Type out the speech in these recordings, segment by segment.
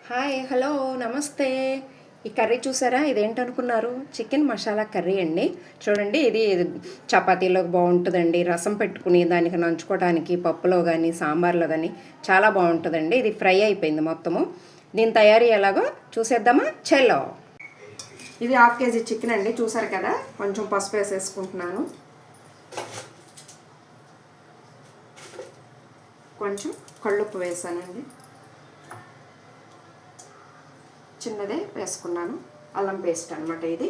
Hi hello నమస్తే. ఈ curry చూసారా? ఇదేంటనుకున్నారు? చికెన్ మసాలా కర్రీ అండి. చూడండి, ఇది చపాతీలోకి బాగుంటుందండి. రసం పెట్టుకుని దానికి నంచుకోవడానికి పప్పులో కానీ సాంబార్లో కానీ చాలా బాగుంటుందండి. ఇది ఫ్రై అయిపోయింది మొత్తము. దీని తయారీ ఎలాగో చూసేద్దామా? చెల్లో. ఇది 1/2 కేజీ చికెన్ అండి. చూసారు కదా, కొంచెం పసుపు వేసేసుకుంటున్నాను, కొంచెం కళ్ళుప్పు వేసానండి, చిన్నదే వేసుకున్నాను. అల్లం పేస్ట్ అనమాట. ఇది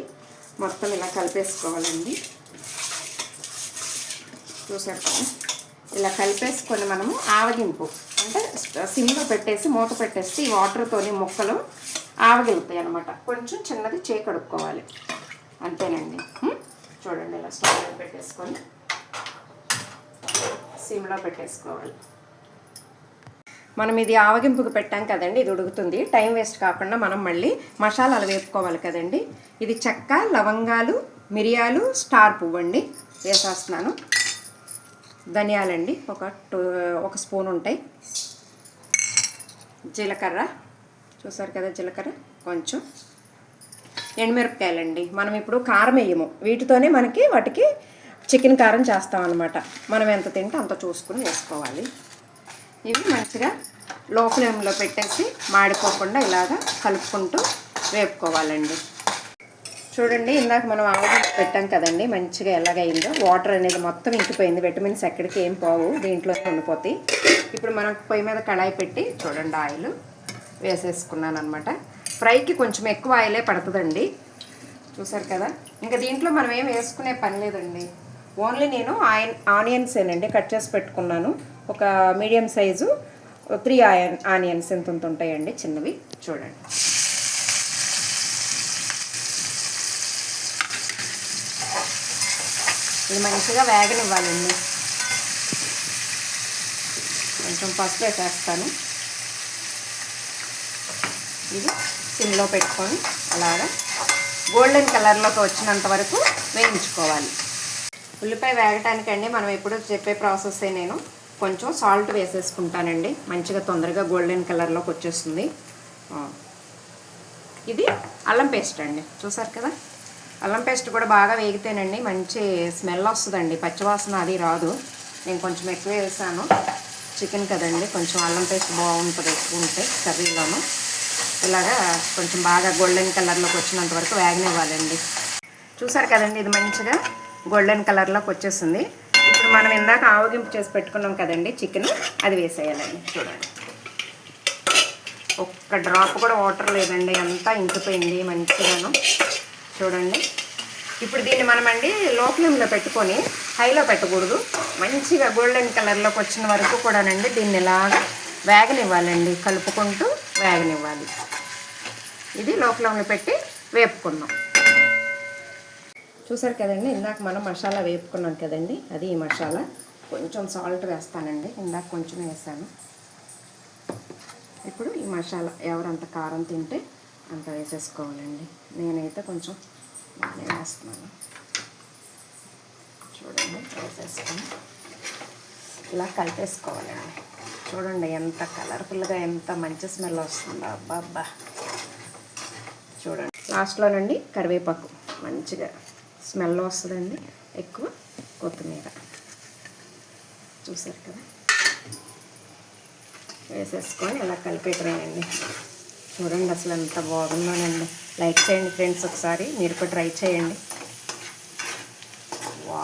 మొత్తం ఇలా కలిపేసుకోవాలండి. చూసారు కదా, ఇలా కలిపేసుకొని మనము ఆవగింపు అంటే సిమ్లో పెట్టేసి మూత పెట్టేసి ఈ వాటర్తోని ముక్కలు ఆవగిలుతాయి అనమాట. కొంచెం చిన్నది కడుక్కోవాలి, అంతేనండి. చూడండి, ఇలా స్టవ్ పెట్టేసుకొని సిమ్లో పెట్టేసుకోవాలి. మనం ఇది ఆవగింపుకు పెట్టాం కదండి, ఇది ఉడుకుతుంది. టైం వేస్ట్ కాకుండా మనం మళ్ళీ మసాలాలు వేపుకోవాలి కదండి. ఇది చెక్క, లవంగాలు, మిరియాలు, స్టార్ పువ్వు అండి వేసేస్తున్నాను. ధనియాలండి ఒక స్పూన్ ఉంటాయి. జీలకర్ర చూసారు కదా, జీలకర్ర కొంచెం. ఎండుమిరపకాయలండి. మనం ఇప్పుడు కారం వేయము, వీటితోనే వాటికి చికెన్ కారం చేస్తాం అనమాట. మనం ఎంత తింటే అంత చూసుకుని వేసుకోవాలి. ఇవి మంచిగా లో ఫ్లేమ్లో పెట్టేసి మాడిపోకుండా ఇలాగా కలుపుకుంటూ వేపుకోవాలండి. చూడండి, ఇందాక మనం ఆవగింపు పెట్టాం కదండి, మంచిగా ఎలాగైందో వాటర్ అనేది మొత్తం ఇంకిపోయింది. విటమిన్స్ ఎక్కడికి ఏం పోవు, దీంట్లో ఉండిపోతాయి. ఇప్పుడు మనం పొయ్యి మీద కళాయి పెట్టి చూడండి, ఆయిల్ వేసేసుకున్నాను అనమాట. ఫ్రైకి కొంచెం ఎక్కువ ఆయిలే పడుతుందండి. చూసారు కదా, ఇంకా దీంట్లో మనం ఏం వేసుకునే పని లేదండి. ఓన్లీ నేను ఆనియన్స్ ఏనండి కట్ చేసి పెట్టుకున్నాను. ఒక మీడియం సైజు 3 ఆనియన్స్ ఎంత ఉంటాయండి, చిన్నవి. చూడండి, ఇది మంచిగా వేగనివ్వాలండి. కొంచెం పసుపు వేసేస్తాను. ఇది సిమ్లో పెట్టుకొని అలాగా గోల్డెన్ కలర్లోకి వచ్చినంత వరకు వేయించుకోవాలి. ఉల్లిపాయ వేగటానికండి మనం ఎప్పుడూ చెప్పే ప్రాసెస్సే. నేను కొంచెం సాల్ట్ వేసేసుకుంటానండి, మంచిగా తొందరగా గోల్డెన్ కలర్లోకి వచ్చేస్తుంది. ఇది అల్లం పేస్ట్ అండి. చూసారు కదా, అల్లం పేస్ట్ కూడా బాగా వేగితేనండి మంచి స్మెల్ వస్తుందండి, పచ్చివాసన అది రాదు. నేను కొంచెం ఎక్కువ వేసాను, చికెన్ కదండి, కొంచెం అల్లం పేస్ట్ బాగుంటుంది ఎక్కువ ఉంటే కర్రీలోను. ఇలాగా కొంచెం బాగా గోల్డెన్ కలర్లోకి వచ్చినంత వరకు వేగనివ్వాలండి. చూసారు కదండి, ఇది మంచిగా గోల్డెన్ కలర్లోకి వచ్చేస్తుంది. ఇప్పుడు మనం ఇందాక ఆవగింపు చేసి పెట్టుకున్నాం కదండి చికెన్, అది వేసేయాలండి. చూడండి, ఒక్క డ్రాప్ కూడా వాటర్ లేదండి, అంతా ఇంకిపోయింది మంచిగాను. చూడండి, ఇప్పుడు దీన్ని మనమండి లో ఫ్లేమ్లో పెట్టుకొని హైలో పెట్టకూడదు. మంచిగా గోల్డెన్ కలర్లోకి వచ్చిన వరకు కూడానండి దీన్ని ఇలా వేగనివ్వాలండి, కలుపుకుంటూ వేగనివ్వాలి. ఇది లో ఫ్లేమ్లో పెట్టి వేపుకుందాం. చూసారు కదండి, ఇందాక మనం మసాలా వేపుకున్నాం కదండి, అది ఈ మసాలా. కొంచెం సాల్ట్ వేస్తానండి, ఇందాక కొంచెం వేసాను. ఇప్పుడు ఈ మసాలా ఎవరంత కారం తింటే అంత వేసేసుకోవాలండి. నేనైతే కొంచెం బాగానే వేస్తున్నాను. చూడండి, వేసేసుకొని ఇలా కలిపేసుకోవాలండి. చూడండి ఎంత కలర్ఫుల్గా, ఎంత మంచి స్మెల్ వస్తుందో, అబ్బా. చూడండి, లాస్ట్లోనండి కరివేపాకు మంచిగా స్మెల్ వస్తుందండి, ఎక్కువ కొత్తిమీర. చూసారు కదా, వేసేసుకొని ఇలా కలిపేయటమేనండి. చూడండి అసలు ఎంత బాగుందోనండి. లైక్ చేయండి ఫ్రెండ్స్, ఒకసారి మీరు కూడా ట్రై చేయండి. వా